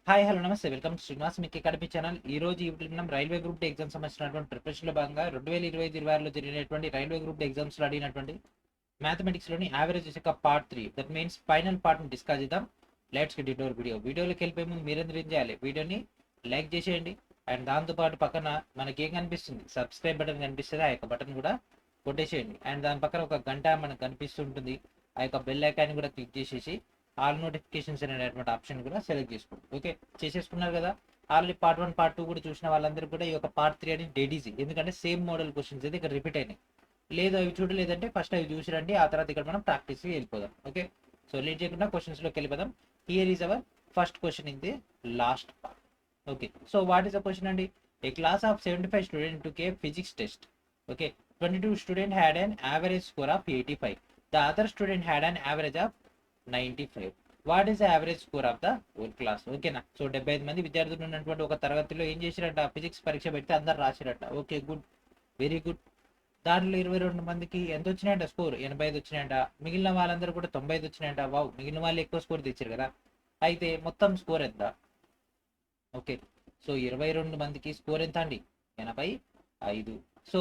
Hi hello నమస్తే welcome to Srinivas మీకు academy channel. ఈ రోజు ఈ వీడియోలో మనం రైల్వే గ్రూప్ డి ఎగ్జామ్ సంబంధించినటువంటి ప్రిపరేషన్లో భాగంగా 2025-26లో జరిగినటువంటి రైల్వే గ్రూప్ డి ఎగ్జామ్స్లో అడిగినటువంటి మ్యాథమెటిక్స్లోని యావరేజెస్ యొక్క పార్ట్ 3, దట్ మీన్స్ ఫైనల్ పార్ట్ని డిస్కస్ చేద్దాం. లెట్స్ గెట్ ఇంటు అవర్ వీడియోలోకి వెళ్ళిపోయే ముందు మీరందరూ ఏం చేయాలి, వీడియోని లైక్ చేసేయండి. అండ్ దాంతోపాటు పక్కన మనకి ఏం కనిపిస్తుంది, సబ్స్క్రైబ్ బటన్ కనిపిస్తుంది, ఆ యొక్క బటన్ కూడా కొట్టేసేయండి. అండ్ దాని పక్కన ఒక గంట మనకు కనిపిస్తుంటుంది, ఆ యొక్క బెల్ ఐకాన్ కూడా క్లిక్ చేసేసి ఆల్ నోటిఫికేషన్స్ అనేటువంటి ఆప్షన్ కూడా సెలెక్ట్ చేసుకోండి. ఓకే, చేసేసుకున్నారు కదా. ఆల్రెడీ పార్ట్ 1 పార్ట్ 2 కూడా చూసిన వాళ్ళందరూ కూడా ఈ యొక్క పార్ట్ 3 అనేది డెడ్ ఈజీ, ఎందుకంటే సేమ్ మోడల్ క్వశ్చన్స్ అయితే ఇక్కడ రిపీట్ అయినాయి. లేదు అవి చూడలేదంటే ఫస్ట్ అవి చూసి రండి, ఆ తర్వాత ఇక్కడ మనం ప్రాక్టీస్కి వెళ్ళిపోదాం. ఓకే, సో లేట్ చేయకుండా క్వశ్చన్స్లోకి వెళ్ళిపోదాం. Here is our first question in the last part. Okay, so what is the question అండి. A class of 75 student took a physics test. Okay, 22 student had an average score of 85. The other student had an average of 95. What is the average score of the whole class. ఓకేనా, so 75 మంది విద్యార్థులు ఉన్నటువంటి ఒక తరగతిలో ఏం చేసిరట, physics పరీక్ష పెడితే అందరు రాసిరట. Okay, good, very good. దాంట్లో 22 మందికి ఎంత వచ్చినాయంట స్కోర్, 85 వచ్చినాయంట. మిగిలిన వాళ్ళందరూ కూడా 95 వచ్చినాయంట. వావ్, మిగిలిన వాళ్ళు ఎక్కువ స్కోర్ తెచ్చారు కదా. అయితే మొత్తం స్కోర్ ఎంత. ఓకే, సో 22 మందికి స్కోర్ ఎంత అండి, 85. సో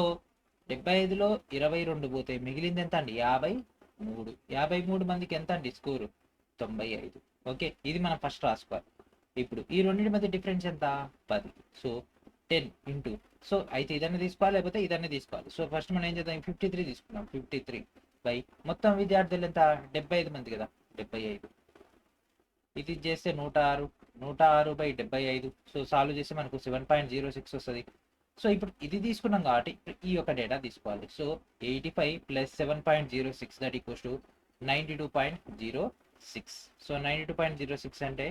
75లో 22 పోతే మిగిలింది ఎంత అండి, 53. 53 మందికి ఎంత అండి స్కోరు, 95. ఓకే, ఇది మనం ఫస్ట్ రాసుకోవాలి. ఇప్పుడు ఈ రెండింటి మధ్య డిఫరెన్స్ ఎంత, 10. సో 10 ఇంటూ, సో అయితే ఇదన్నీ తీసుకోవాలి లేకపోతే ఇదన్నీ తీసుకోవాలి. సో ఫస్ట్ మనం ఏం చేద్దాం, 53 తీసుకున్నాం. 53 బై మొత్తం విద్యార్థులు ఎంత, 75 మంది కదా, 75. ఇది చేస్తే 106. 106 బై 75. సో సాల్వ్ చేస్తే మనకు 7.06 వస్తుంది. సో ఇప్పుడు ఇది తీసుకున్నాం కాబట్టి ఈ యొక్క డేటా తీసుకోవాలి. So 85 plus 7.06 that equals to 92.06. So 92.06 అంటే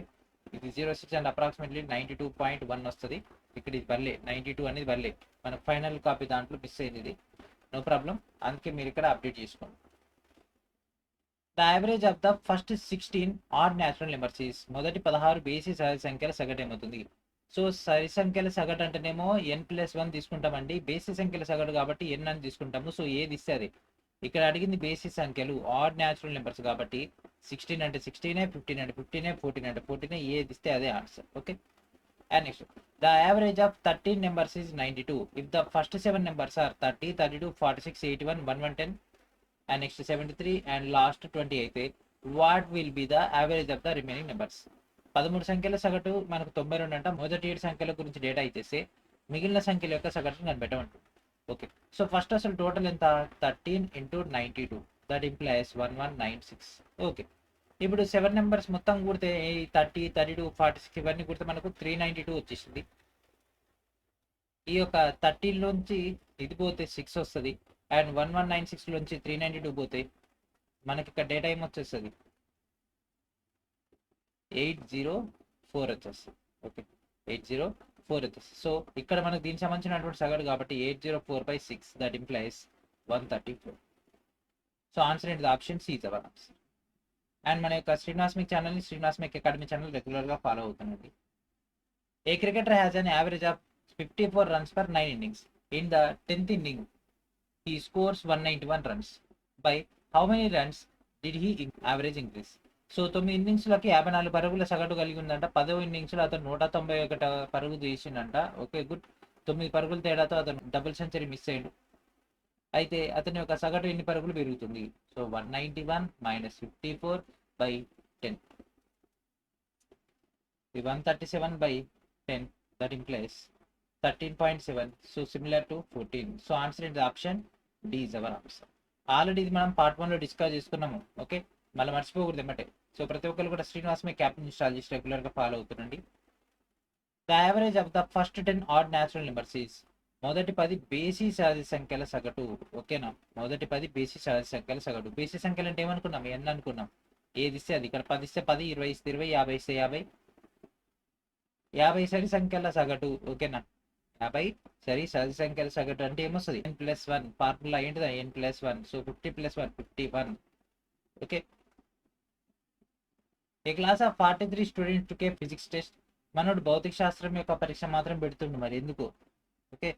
ఇది 06 అండ్ అప్రాక్సిమేట్లీ 92.1 వస్తుంది. ఇక్కడ ఇది బర్లే 92 అనేది బర్లే, మనకు ఫైనల్ కాపీ దాంట్లో మిస్ అయింది ఇది, నో ప్రాబ్లం. అందుకే మీరు ఇక్కడ అప్డేట్ చేసుకోండి. The average of the first 16 add natural numbers is. మొదటి 16 బేసి సహజ సంఖ్యల సగటు ఏమవుతుంది. సో సరి సంఖ్యల సగటు అంటేనేమో n+1 తీసుకుంటామండి. బేసి సంఖ్యల సగటు కాబట్టి n అని తీసుకుంటాము. సో ఏది ఇస్తే అది. ఇక్కడ అడిగింది బేసి సంఖ్యలు, ఆడ్ న్యాచురల్ నెంబర్స్ కాబట్టి 16 అంటే 16, 15 అంటే 15, 14 అంటే 14, ఏది ఇస్తే అదే answer. Okay, and next the average of 13 numbers is 92 if the first 7 numbers are 30, 32, 46, 81, 110 and next 73 and last 20 అయితే what will be the average of the remaining numbers. 13 సంఖ్యల సగటు మనకు 92 అంట. మొదటి 7 సంఖ్యల గురించి డేటా ఇచ్చేస్తే మిగిలిన సంఖ్యల యొక్క సగటును కనిపెట్టమంటుంది. ఓకే, సో ఫస్ట్ అసలు టోటల్ ఎంత, 13 ఇంటూ 92 దట్ ఇంప్లైస్ 1196. ఓకే, ఇప్పుడు 7 నెంబర్స్ మొత్తం కూడితే 30, 32, 46 ఇవన్నీ కూడితే మనకు 392 వచ్చేసింది. ఈ యొక్క 13 లోంచి ఇది పోతే 6 వస్తుంది, అండ్ 1196 లోంచి 392 పోతే మనకి ఇక్కడ డేటా ఏమొచ్చేస్తుంది, 804 వచ్చేస్తుంది. ఓకే, 804 వచ్చేస్తుంది. సో ఇక్కడ మనకు దీనికి సంబంధించినటువంటి సగటు కాబట్టి 804/6 దట్ ఇంప్లైస్ 134. సో ఆన్సర్ ఏంటి, option C is our answer. And మన యొక్క శ్రీనివాస్ మిక్ ఛానల్ని శ్రీనివాస్ మిక్ అకాడమీ ఛానల్ రెగ్యులర్గా ఫాలో అవుతుందండి. A cricketer has an average of 54 runs per 9 innings. In the 10th inning, he scores 191 runs. By how many runs did he average increase? So 9 ఇన్నింగ్స్లకి 54 పరుగుల సగటు కలిగి ఉందంట. 10వ ఇన్నింగ్స్లో అతను 191 పరుగు తీసిండంట. Okay, good. 9 పరుగుల తేడాతో అతను డబుల్ సెంచరీ మిస్ అయ్యాడు. అయితే అతని యొక్క సగటు ఎన్ని పరుగులు పెరుగుతుంది. So 191 minus 54/10, 137/10 that implies 13.7. So similar to 14. So answer in the option D is our answer. Already ఇది మనం పార్ట్ 1లో డిస్కస్ చేసుకున్నాము. ఓకే, మళ్ళీ మర్చిపోకూడదు ఏమంటే. సో ప్రతి ఒక్కరు కూడా శ్రీనివాస్ మీ యాప్ని ఇన్స్టాల్ చేసి రెగ్యులర్గా ఫాలో అవుతుండండి. The average of the first 10 odd natural numbers is. మొదటి 10 బేసి సహజ సంఖ్యల సగటు. ఓకేనా, మొదటి 10 బేసి సహజ సంఖ్యల సగటు. బేసి సంఖ్యలు అంటే ఏమనుకున్నాం, ఎన్ అనుకున్నాం. ఏది ఇస్తే అది. ఇక్కడ 10 ఇస్తే 10, 20 ఇస్తే 20, 50 ఇస్తే 50. 50 సరి సంఖ్యల సగటు. ఓకేనా, 50 సరి సహజ సంఖ్యల సగటు అంటే ఏమొస్తుంది, n+1. ఫార్ములా ఏంటిదా, n+1. So 50+1 51. Okay, a class of 43 students took a physics test. మనోడు భౌతిక శాస్త్రం యొక్క పరీక్ష మాత్రం పెడుతుండు, మరి ఎందుకు. ఓకే,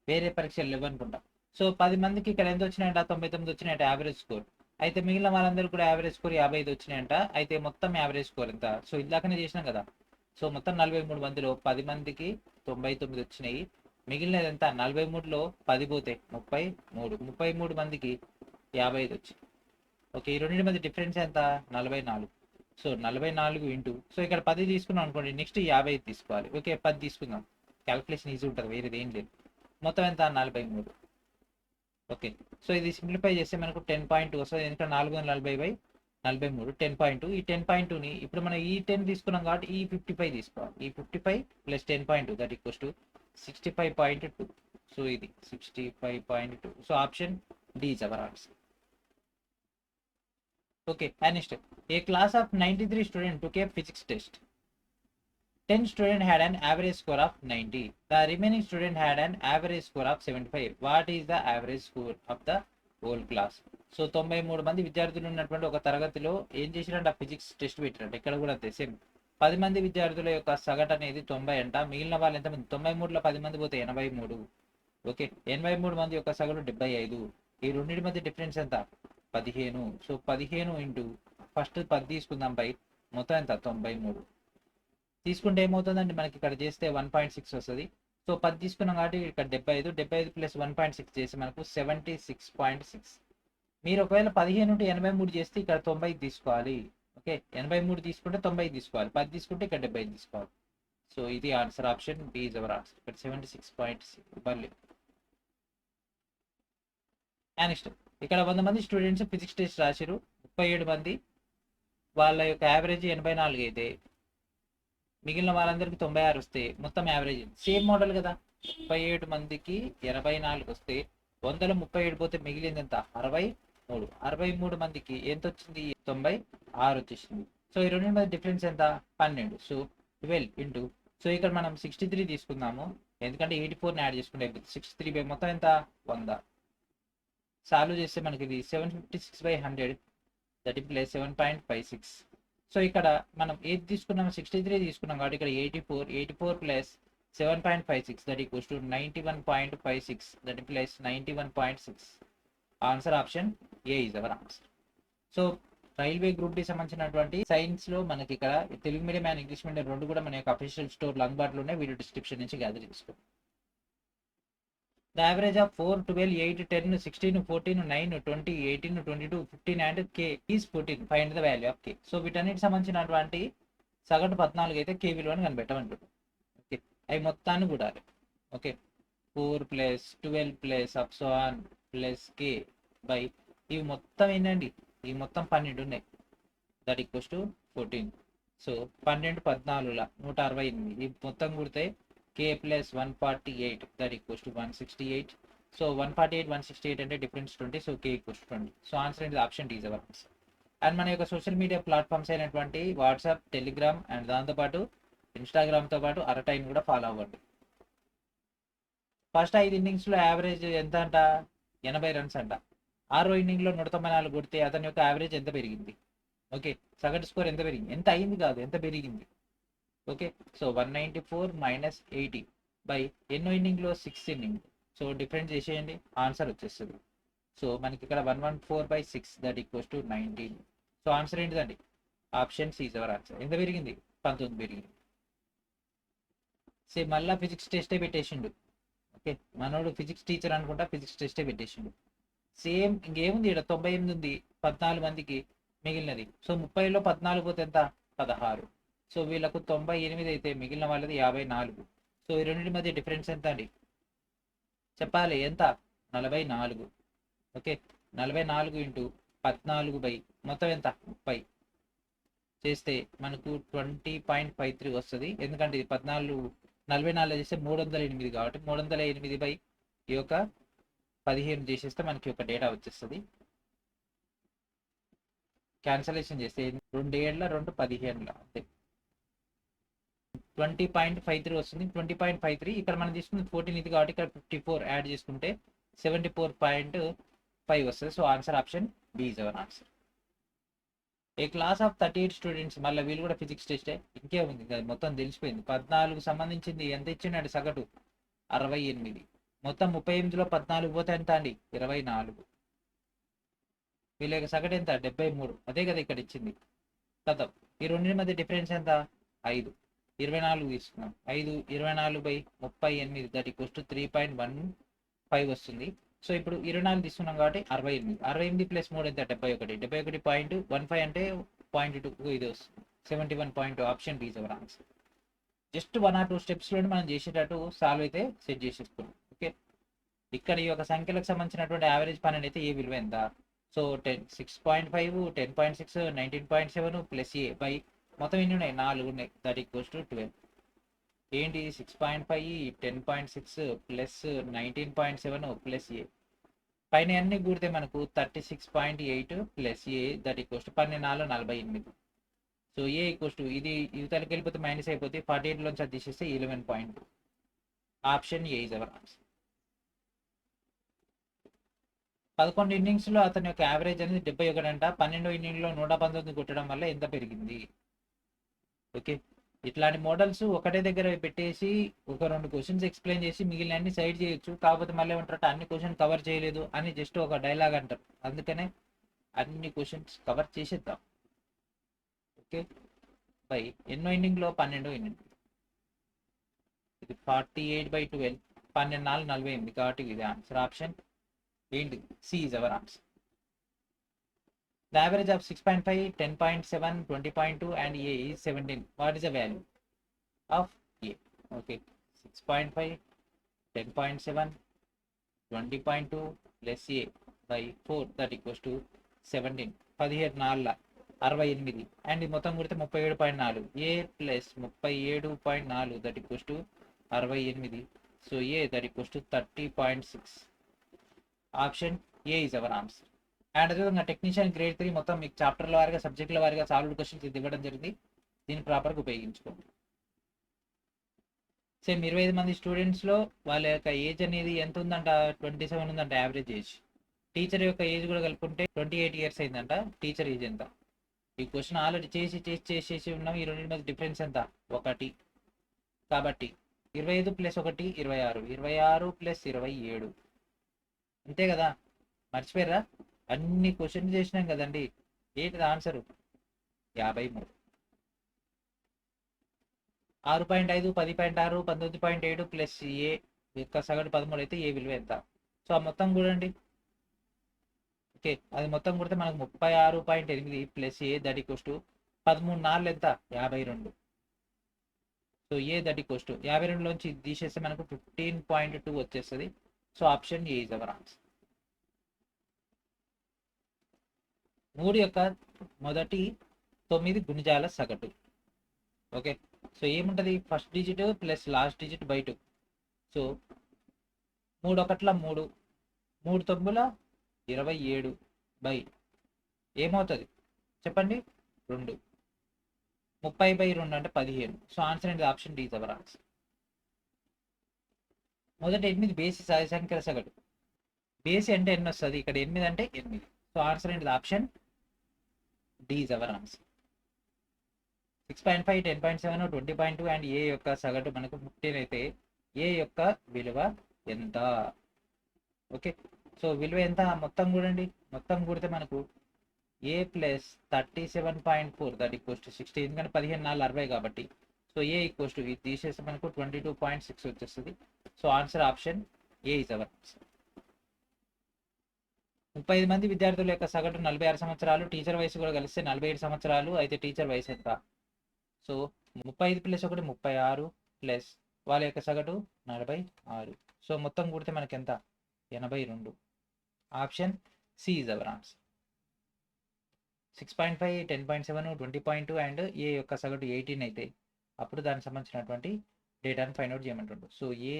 వేరే పరీక్షలు లేవనుకుంటా. సో 10 మందికి ఇక్కడ ఎంత వచ్చినాయంట, 99 వచ్చినాయంట యావరేజ్ స్కోర్. అయితే మిగిలిన వాళ్ళందరూ కూడా యావరేజ్ స్కోర్ 55 వచ్చినాయంట. అయితే మొత్తం యావరేజ్ స్కోర్ ఎంత. సో ఇందాకనే చేసినాం కదా. సో మొత్తం 43 మందిలో 10 మందికి 99 వచ్చినాయి. మిగిలినది ఎంత? 43లో 10 పోతే 33 మందికి 55 వచ్చింది. ఓకే, ఈ రెండింటి మధ్య డిఫరెన్స్ ఎంత? 44. సో 44 ఇంటూ, సో ఇక్కడ 10 తీసుకున్నాం అనుకోండి, నెక్స్ట్ 55 తీసుకోవాలి. ఓకే, 10 తీసుకుందాం, క్యాలిక్యులేషన్ ఈజీ ఉంటుంది, వేరేది ఏం లేదు. మొత్తం ఎంత? 43. ఓకే, సో ఇది సింప్లిఫై చేస్తే మనకు 10.2 వస్తుంది. ఎందుకంటే 440/43 10.2. ఈ 10.2ని ఇప్పుడు మనం ఈ 10 తీసుకున్నాం కాబట్టి ఈ 55 తీసుకోవాలి. ఈ 55 plus 10.2 that equals to 65.2. So ఇది 65.2. So option D is our answer. Okay, and next, a class of 93 students took a physics test. 10 students had an average score of 90. The remaining student had an average score of 75. What is the average score of the whole class? So 93 మంది విద్యార్థులు ఉన్నటువంటి ఒక తరగతిలో ఏం చేసిరంటే physics test పెట్టిరంట. ఇక్కడ కూడా అంతే same. 10 మంది విద్యార్థుల యొక్క సగటు అనేది 90 అంట. మిగిలిన వాళ్ళు ఎంతమంది? 93లో 10 మంది పోతే 83. ఓకే, 83 మంది యొక్క సగటు 75. ఈ రెండింటి మధ్య డిఫరెన్స్ ఎంత? 15. సో 15 ఇంటూ ఫస్ట్ 10 తీసుకుందాం బై మొత్తం ఎంత? 93 తీసుకుంటే ఏమవుతుందండి మనకి ఇక్కడ చేస్తే 1.6 వస్తుంది. సో 10 తీసుకున్నాం కాబట్టి ఇక్కడ 75 ప్లస్ 1.6 చేసి మనకు 76.6. మీరు ఒకవేళ 15 నుండి 83 చేస్తే ఇక్కడ 90 తీసుకోవాలి. ఓకే, 83 తీసుకుంటే 90 తీసుకోవాలి, 10 తీసుకుంటే ఇక్కడ 75 తీసుకోవాలి. సో ఇది answer, option B is our answer. ఇక్కడ 76.6 బర్లేదు. నెక్స్ట్, ఇక్కడ 100 మంది స్టూడెంట్స్ ఫిజిక్స్ టెస్ట్ రాశారు. 37 మంది వాళ్ళ యొక్క యావరేజ్ 84 అయితే మిగిలిన వాళ్ళందరికీ 96 వస్తే మొత్తం యావరేజ్ సేమ్ మోడల్ కదా. 37 మందికి 84 వస్తే 100లో 37 పోతే మిగిలింది ఎంత? 63. 63 మందికి ఎంత వచ్చింది? 96 వచ్చేసింది. సో ఈ రెండు మధ్య డిఫరెన్స్ ఎంత? 12. సో 12 ఇంటూ, సో ఇక్కడ మనం 63 తీసుకుందాము, ఎందుకంటే 84ని యాడ్ చేసుకుంటే 63 మొత్తం ఎంత? 100. సాల్వ్ చేస్తే మనకి ఇది 756/100 దట్ ఇంప్లైస్ 7.56. సో ఇక్కడ మనం ఏది తీసుకున్నాం? 63 తీసుకున్నాం కాబట్టి ఇక్కడ 84 plus 7.56 that equals to 91.56 that implies 91.6. Answer option A is our answer. So railway group D సంబంధించినటువంటి సైన్స్ లో మనకి ఇక్కడ Telugu medium and English medium రెండు కూడా మన యొక్క అఫీషియల్ స్టోర్ అందుబాటులో ఉన్నాయి. వీడియో డిస్క్రిప్షన్ నుంచి గ్యాదర్ చేసుకోండి. The average of 4, 12, 8, 10, 16, 14, 9, 20, 18, 22, 15 and k is 14. Find the value of k. So వీటన్నిటికి సంబంధించినటువంటి సగటు 14 అయితే k విలువను కనిపెట్టమంటుంది. ఓకే, అవి మొత్తాన్ని కూడాలి. ఓకే, 4 ప్లస్ 12 ప్లస్ అప్సాన్ ప్లస్ k బై ఇవి మొత్తం ఏంటండి? ఇవి మొత్తం 12 ఉన్నాయి, దట్ ఈక్వల్స్ టు 14. సో 12 14ల 168. ఇవి మొత్తం కూడితే k plus 148 that equals to 168. So 148 168 అంటే difference 20. So k equals to 20. So answer అనేది option D is our answer. And మన యొక్క సోషల్ మీడియా ప్లాట్ఫామ్స్ అయినటువంటి వాట్సాప్, టెలిగ్రామ్ అండ్ దాంతోపాటు ఇన్స్టాగ్రామ్తో పాటు అరటైన్ కూడా ఫాలో అవ్వండి. ఫస్ట్ 5 ఇన్నింగ్స్లో యావరేజ్ ఎంత అంట? 80 రన్స్ అంట. 6వ ఇన్నింగ్లో 194 కొడితే అతని యొక్క యావరేజ్ ఎంత పెరిగింది? ఓకే, సగటు స్కోర్ ఎంత పెరిగింది? ఎంత అయింది కాదు, ఎంత పెరిగింది. ఓకే, సో 194 మైనస్ 80 బై ఎన్నో ఇన్నింగ్లో? 6 ఇన్నింగ్. సో డిఫరెన్స్ చేసేయండి, ఆన్సర్ వచ్చేస్తుంది. సో మనకి ఇక్కడ 114/6 that equals to 19. So answer ఏంటిదండి? Option C is our answer. ఎంత పెరిగింది? 19 పెరిగింది. సే మళ్ళీ ఫిజిక్స్ టెస్టే పెట్టేసిండు. ఓకే, మనోడు ఫిజిక్స్ టీచర్ అనుకుంటా ఫిజిక్స్ టెస్టే పెట్టేసిండు. సేమ్ ఇంకేముంది? ఇక్కడ 98 ఉంది 14 మందికి మిగిలినది. సో 30లో 14 పోతే ఎంత? 16. సో వీళ్ళకు 98 అయితే మిగిలిన వాళ్ళది 54. సో ఈ రెండింటి మధ్య డిఫరెన్స్ ఎంత అండి? చెప్పాలి, ఎంత? 44. ఓకే, 44 ఇంటూ 14 బై మొత్తం ఎంత? 30 చేస్తే మనకు 20.53 వస్తుంది. ఎందుకంటే ఇది 44 చేస్తే 308 కాబట్టి 308 బై ఈ యొక్క 15 చేసేస్తే మనకి ఒక డేటా వచ్చేస్తుంది. క్యాన్సలేషన్ చేస్తే 2 ఏళ్ళ 2 15 అంతే 20.53 వస్తుంది. 20.53 ఇక్కడ మనం తీసుకుంది 14 ఇది కాబట్టి ఇక్కడ 54 యాడ్ చేసుకుంటే 74.5 వస్తుంది. So answer option B is our answer. A class of 38 students, మళ్ళీ వీళ్ళు కూడా ఫిజిక్స్ టెస్టే, ఇంకే ఉంది కదా, మొత్తం తెలిసిపోయింది. 14 సంబంధించింది ఎంత ఇచ్చిండండి సగటు? 68. మొత్తం 38లో 14 పోతే ఎంత అండి? 24. వీళ్ళ యొక్క సగటు ఎంత? 73. అదే కదా ఇక్కడ ఇచ్చింది కదా. ఈ రెండింటి మధ్య డిఫరెన్స్ ఎంత? 5. 24 తీసుకున్నాం. 5 24/38 దట్ ఈక్వల్స్ టు 3.15 వస్తుంది. సో ఇప్పుడు 24 తీసుకున్నాం కాబట్టి 68 ప్లస్ 3 ఎంత 71. 71.15 అంటే 0.2 ఇది వస్తుంది. 71.2 option B is our answer. Just 1 or 2 స్టెప్స్లో మనం చేసేటట్టు సాల్వ్ అయితే సెట్ చేసేసుకున్నాం. ఓకే, ఇక్కడ ఈ యొక్క సంఖ్యలకు సంబంధించినటువంటి యావరేజ్ పని అయితే ఏ విలువ ఎంత? సో 6.5, 10.6, 19.7 ప్లస్ ఏ బై మొత్తం ఎన్ని ఉన్నాయి? 4 ఉన్నాయి. That equals to 12. ఏంటి 6.5, 10.6 ప్లస్ 19.7 ప్లస్ ఏ పైన అన్ని కూడితే మనకు 36.8 plus A that equals to 12 48. So A equals to ఇది తలకి వెళ్ళిపోతే మైనస్ అయిపోతే 48లోంచి అది తీసేస్తే 11.2. Option A is our answer. 11 ఇన్నింగ్స్లో అతని యొక్క యావరేజ్ అనేది 71 అంట. 12 ఇన్నింగ్లో 119 కొట్టడం వల్ల ఎంత పెరిగింది? ఓకే, ఇట్లాంటి మోడల్స్ ఒకటే దగ్గర పెట్టేసి ఒక 2 క్వశ్చన్స్ ఎక్స్ప్లెయిన్ చేసి మిగిలిన అన్ని సైడ్ చేయొచ్చు. కాకపోతే మళ్ళీ ఏమంటారు, అన్ని క్వశ్చన్ కవర్ చేయలేదు అని జస్ట్ ఒక డైలాగ్ అంటారు. అందుకనే అన్ని క్వశ్చన్స్ కవర్ చేసేద్దాం. ఓకే, బై ఎన్నో ఇన్నింగ్లో 12 ఇన్నింగ్, ఇది 48/12, 12 4 48 కాబట్టి ఇది ఆన్సర్. ఆప్షన్ ఏంటి? C is our answer. The average of 6.5, 10.7, 20.2 and A is 17. What is the value of A? Okay, 6.5, 10.7, 20.2 plus A by 4 that equals to 17. 17 4 68 and మొత్తం కొడితే 37.4. A plus 37.4 that equals to 68. So A that equals to 30.6. Option A is our answer. And అదేవిధంగా technician grade 3 మొత్తం మీకు చాప్టర్ల వారిగా సబ్జెక్టుల వారిగా solved questions ఇది ఇవ్వడం జరిగింది. దీన్ని ప్రాపర్గా ఉపయోగించుకోండి. సేమ్ 25 మంది స్టూడెంట్స్లో వాళ్ళ యొక్క ఏజ్ అనేది ఎంత ఉందంట? 27 ఉందంట యావరేజ్ ఏజ్. టీచర్ యొక్క ఏజ్ కూడా కలుపుకుంటే 28 ఇయర్స్ అయిందంట. టీచర్ ఏజ్ ఎంత? ఈ క్వశ్చన్ ఆల్రెడీ చేసి ఉన్నాం. ఈ రెండింటి మధ్య డిఫరెన్స్ ఎంత? 1. కాబట్టి 25 ప్లస్ 1 26, 26 ప్లస్ 27 అంతే కదా. మర్చిపోయారా? అన్ని క్వశ్చన్స్ చేసినాం కదండి. ఏంటిది ఆన్సర్? 53. 6.5, 10.6, 19.7 ప్లస్ ఏ యొక్క సగటు 13 అయితే ఏ విలువ ఎంత? సో ఆ మొత్తం కూడండి. ఓకే, అది మొత్తం కొడితే మనకు 36.8 plus A that equals to 13 4 ఎంత? 52. So A that equals to 52లోంచి తీసేస్తే మనకు 15.2 వచ్చేస్తుంది. So option A is our answer. 3 యొక్క మొదటి 9 గుణిజాల సగటు. ఓకే, సో ఏముంటుంది? First digit plus last digit by 2. So 3 1 3, 3 9 27 by ఏమవుతుంది చెప్పండి? 2. 30/2 అంటే 15. సో ఆన్సర్ అనేది option D is our answer. మొదటి 8 బేసి సంఖ్యల సగటు. బేసి అంటే ఎన్ని వస్తుంది? ఇక్కడ 8 అంటే 8. సో ఆన్సర్ అనేది option D is our answer. 6.5, 10.7, 20.2 and A యొక్క సగటు మనకు 15 అయితే ఏ యొక్క విలువ ఎంత? ఓకే, సో విలువ ఎంత? మొత్తం కూడండి. మొత్తం కూడితే మనకు ఏ ప్లస్ 37.4 దట్ ఈక్వల్స్ టు 60. ఎందుకంటే 15 4 60 కాబట్టి. సో ఏ ఈక్వల్స్ టు ఇది తీసేస్తే మనకు 22.6 వచ్చేస్తుంది. So answer option A is our answer. 35 మంది విద్యార్థుల యొక్క సగటు 46 సంవత్సరాలు. టీచర్ వయసు కూడా కలిస్తే 47 సంవత్సరాలు. అయితే టీచర్ వయసు ఎంత? సో 35 ప్లస్ 1 36 ప్లస్ వాళ్ళ యొక్క సగటు 46. సో మొత్తం కూడితే మనకి ఎంత? 82. Option C is our answer. 6.5, 10.7, 20.2 and A యొక్క సగటు 18 అయితే అప్పుడు దానికి సంబంధించినటువంటి డేటాను ఫైండ్ అవుట్ చేయమంటుండ్రు. సో ఏ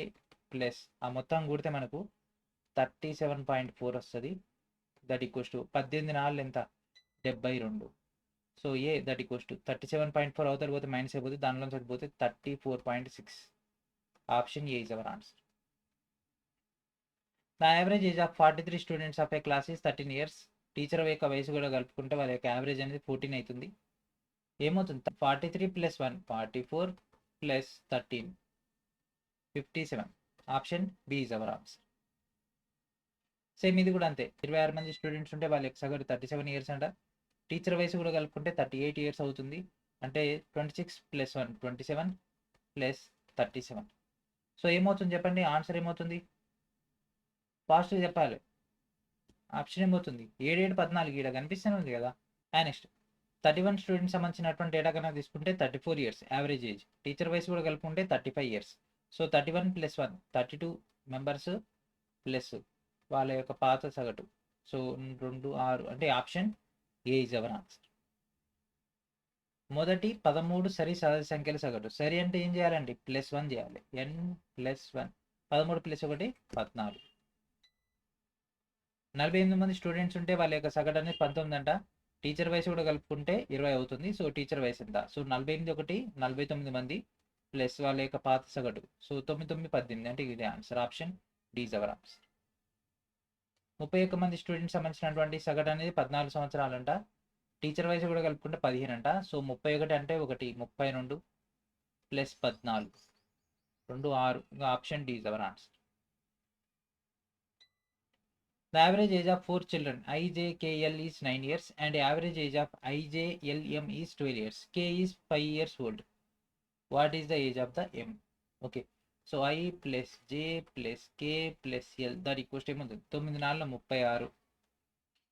ప్లస్ ఆ మొత్తం కూడితే మనకు 37.4 వస్తుంది. దట్ ఈక్వల్స్ టు 18 4 ఎంత? 72. So A that equals to 37.4 అవుతారు పోతే మైనస్ అయిపోతే దానిలో చదివిపోతే 34.6. Option A is our answer. The average age of 43 students of A class is 13 years. Teacher యొక్క వయసు కూడా కలుపుకుంటే వాళ్ళ యొక్క యావరేజ్ అనేది 14 అవుతుంది. ఏమవుతుంది? 43 plus 1 44 plus 13 57. Option B is our answer. Same ఇది కూడా అంతే. 26 మంది స్టూడెంట్స్ ఉంటే వాళ్ళ యొక్క సగటు 37 years అంట. టీచర్ వయసు కూడా కలుపుకుంటే 38 years అవుతుంది. అంటే 26 ప్లస్ 1 27 ప్లస్ 37. సో ఏమవుతుంది చెప్పండి, ఆన్సర్ ఏమవుతుంది? పాజిటివ్ చెప్పాలి. ఆప్షన్ ఏమవుతుంది? 7 14 ఇక్కడ కనిపిస్తూనే ఉంది కదా. అండ్ నెక్స్ట్ 31 స్టూడెంట్స్ సంబంధించినటువంటి డేటా కన్నా తీసుకుంటే 34 ఇయర్స్ యావరేజ్ ఏజ్. టీచర్ వయసు కూడా కలుపుకుంటే 35 ఇయర్స్. సో 31 + 1 32 మెంబర్స్ ప్లస్ వాళ్ళ యొక్క పాత సగటు. సో 2 6 అంటే option A is our answer. మొదటి 13 సరి సహజ సంఖ్యల సగటు. సరి అంటే ఏం చేయాలండి? +1 చేయాలి. n + 1 13 + 1 14. 48 మంది స్టూడెంట్స్ ఉంటే వాళ్ళ యొక్క సగటు అనేది 19 అంట. టీచర్ వయసు కూడా కలుపుకుంటే 20 అవుతుంది. సో టీచర్ వయసు ఎంత? సో 48 ఒకటి 49 మంది ప్లస్ వాళ్ళ యొక్క పాత సగటు. సో 9 9 18 అంటే ఇదే answer. Option D is our answer. 31 మంది స్టూడెంట్స్ సంబంధించినటువంటి సగటు అనేది 14 సంవత్సరాలంట. టీచర్ వయసు కూడా కలుపుకుంటే 15 అంట. సో 31 అంటే 1 32 ప్లస్ 14 2 6. ఇంకా option D is our answer. The average age of 4 children IJKL is 9 years and average age of IJLM is 12 years. K is 5 years old. What is the age of the M? Okay. So I plus J plus K plus L that equals to 9 4 36.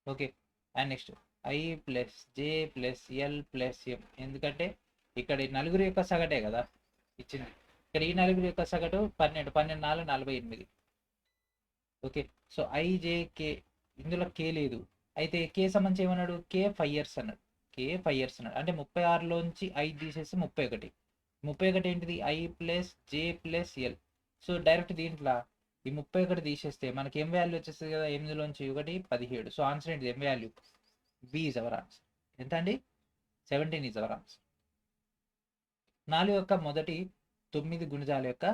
Okay. And next I plus J plus L plus M. ఎందుకంటే ఇక్కడ ఈ నలుగురు యొక్క సగటే కదా ఇచ్చింది. ఇక్కడ ఈ నలుగురు యొక్క సగటు 12 12 4 48. ఓకే. సో ఐజేకే ఇందులో కే లేదు. అయితే కే సంబంధించి ఏమన్నాడు? కే 5 ఇయర్స్ అన్నాడు. కే 5 ఇయర్స్ అన్నాడు. అంటే 36లోంచి 5 తీసేసి 31. 31 ఏంటిది? I plus J plus L. So direct దీంట్లో ఈ 31 తీసేస్తే మనకి ఏం వాల్యూ వచ్చేస్తుంది కదా? 8లోంచి 1 17. సో ఆన్సర్ ఏంటిది? ఏం value? B is our answer. ఎంత అండి? 17 ఈజ్ అవర్ ఆన్సర్. 4 యొక్క మొదటి 9 గుణిజాల యొక్క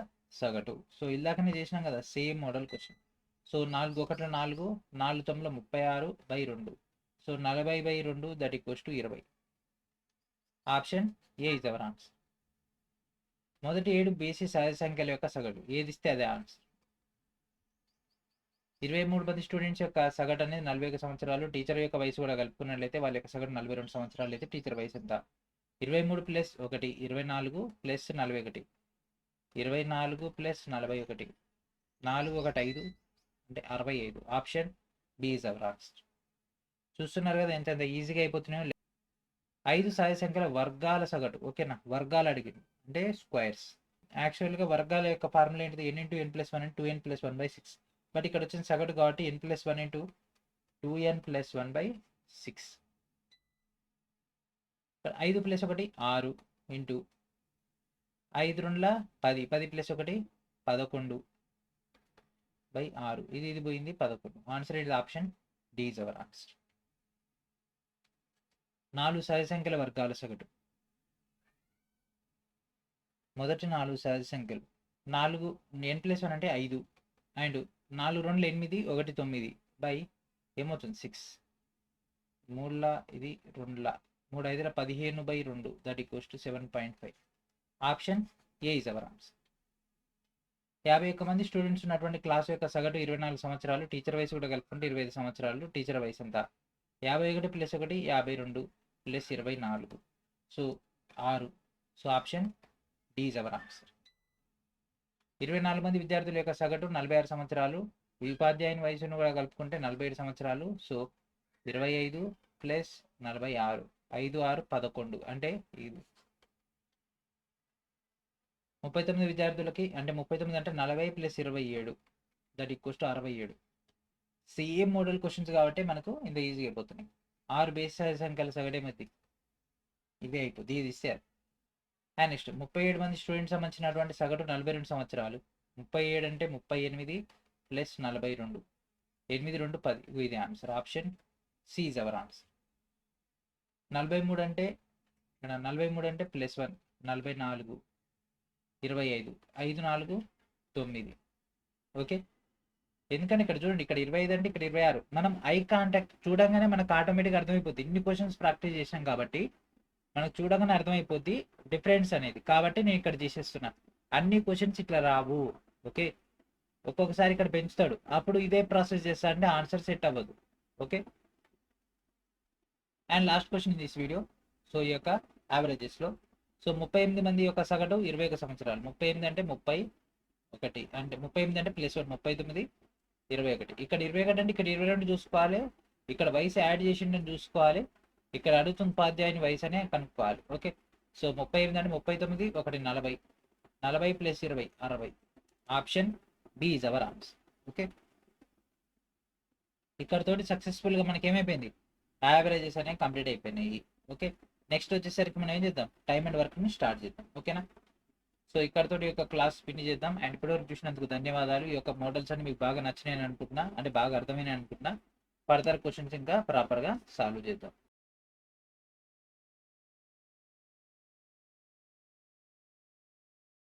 సగటు. సో ఇలాకనే చేసినాం కదా, same model question. So 4 1 4 4 9 36/2. So 40/2 that equals to 20. Option A is our answer. మొదటి 7 బేసి సహజ సంఖ్యల యొక్క సగటు. ఏది ఇస్తే అదే ఆన్సర్. 23 మంది స్టూడెంట్స్ యొక్క సగటు అనేది 41 సంవత్సరాలు. టీచర్ యొక్క వయసు కూడా కలుపుకున్నట్లయితే వాళ్ళ యొక్క సగటు 42 సంవత్సరాలు. అయితే టీచర్ వయసు ఎంత? 23 + 1 24 + 41. 24 + 41 4 1 5 అంటే 65. Option B is our answer. చూస్తున్నారు కదా ఎంత ఈజీగా అయిపోతున్నాయో. 5 సహజ సంఖ్యల వర్గాల సగటు. ఓకేనా? వర్గాలు అడిగింది అంటే స్క్వేర్స్. యాక్చువల్గా వర్గాల యొక్క ఫార్ములా ఏంటిది? n × n + 1 2n + 1/6. బట్ ఇక్కడ వచ్చిన సగటు కాబట్టి n + 1 × 2n + 1/6. 5 + 1 6 ఇంటూ 5 2 10 10 + 1 11/6. ఇది పోయింది 11. ఆన్సర్ ఇది option D is our answer. 4 సహజ సంఖ్యల వర్గాల సగటు. మొదటి 4 సహజ సంఖ్యలు 4 n + 1 అంటే 5 అండ్ 4 2 8 1 9 బై ఏమవుతుంది 6. 3 ఇది 2 3 5 15/2 that equals to 7.5. Option A is our answer. 51 మంది స్టూడెంట్స్ ఉన్నటువంటి క్లాస్ యొక్క సగటు 24 సంవత్సరాలు. టీచర్ వయసు కూడా కలుపుకుంటే 25 సంవత్సరాలు. టీచర్ వయసు ఎంత? 51 + 1 52 + 24. So 6. So option D is our answer. 24 మంది విద్యార్థుల యొక్క సగటు 46 సంవత్సరాలు. ఉపాధ్యాయుని వయసును కూడా కలుపుకుంటే 47 సంవత్సరాలు. సో 25 + 46 5 6 11 అంటే ఇది 39 విద్యార్థులకి అంటే 39 అంటే 40 + 27 that equals to 67. Same model questions కాబట్టి మనకు ఇంత ఈజీగా అయిపోతున్నాయి. 6 బేసి సంఖ్యల సగటేమవుతుంది? ఇవే అయిపోతుంది. ఇది ఇస్తారు. అండ్ నెక్స్ట్ 37 మంది స్టూడెంట్స్ సంబంధించినటువంటి సగటు 42 సంవత్సరాలు. 37 అంటే 38 + 42 8 2 10. ఇది answer. Option C is our answer. 43 అంటే +1 44 25 5 4 9. ఓకే. ఎందుకంటే ఇక్కడ చూడండి, ఇక్కడ 25 అంటే ఇక్కడ 26. మనం ఐ కాంటాక్ట్ చూడంగానే మనకు ఆటోమేటిక్గా అర్థమైపోద్ది. ఇన్ని క్వశ్చన్స్ ప్రాక్టీస్ చేసాం కాబట్టి మనకు చూడగానే అర్థమైపోద్ది డిఫరెన్స్ అనేది. కాబట్టి నేను ఇక్కడ చేసేస్తున్నా. అన్ని క్వశ్చన్స్ ఇట్లా రావు. ఓకే. ఒక్కొక్కసారి ఇక్కడ పెంచుతాడు, అప్పుడు ఇదే ప్రాసెస్ చేస్తా అంటే ఆన్సర్ సెట్ అవ్వదు. Okay. And last question in this video. So ఈ యొక్క యావరేజెస్లో సో 38 మంది యొక్క సగటు 21 సంవత్సరాలు. 38 అంటే 31 అంటే 38 అంటే +1 39 21. ఇక్కడ 21 అంటే ఇక్కడ 22 చూసుకోవాలి. ఇక్కడ వయసు యాడ్ చేసిండని చూసుకోవాలి. ఇక్కడ అడుగుతున్న ఉపాధ్యాయుని వయసు అనే కనుక్కోవాలి. ఓకే. సో 38 అంటే 39 ఒకటి 40 40 + 20 60. Option B is our answer. Okay. ఇక్కడతోటి సక్సెస్ఫుల్గా మనకి ఏమైపోయింది, యావరేజెస్ అనేవి కంప్లీట్ అయిపోయినాయి. ఓకే. నెక్స్ట్ వచ్చేసరికి మనం ఏం చేద్దాం, టైమ్ అండ్ వర్క్ని స్టార్ట్ చేద్దాం. ఓకేనా. సో ఇక్కడతో ఈ యొక్క క్లాస్ ఫినిష్ చేద్దాం. అండ్ ఇప్పటివరకు చూసినందుకు ధన్యవాదాలు. ఈ యొక్క మోడల్స్ అన్ని మీకు బాగా నచ్చినాయని అనుకుంటున్నా, అంటే బాగా అర్థమైనాయి అనుకుంటున్నా. ఫర్దర్ క్వశ్చన్స్ ఇంకా ప్రాపర్గా సాల్వ్ చేద్దాం.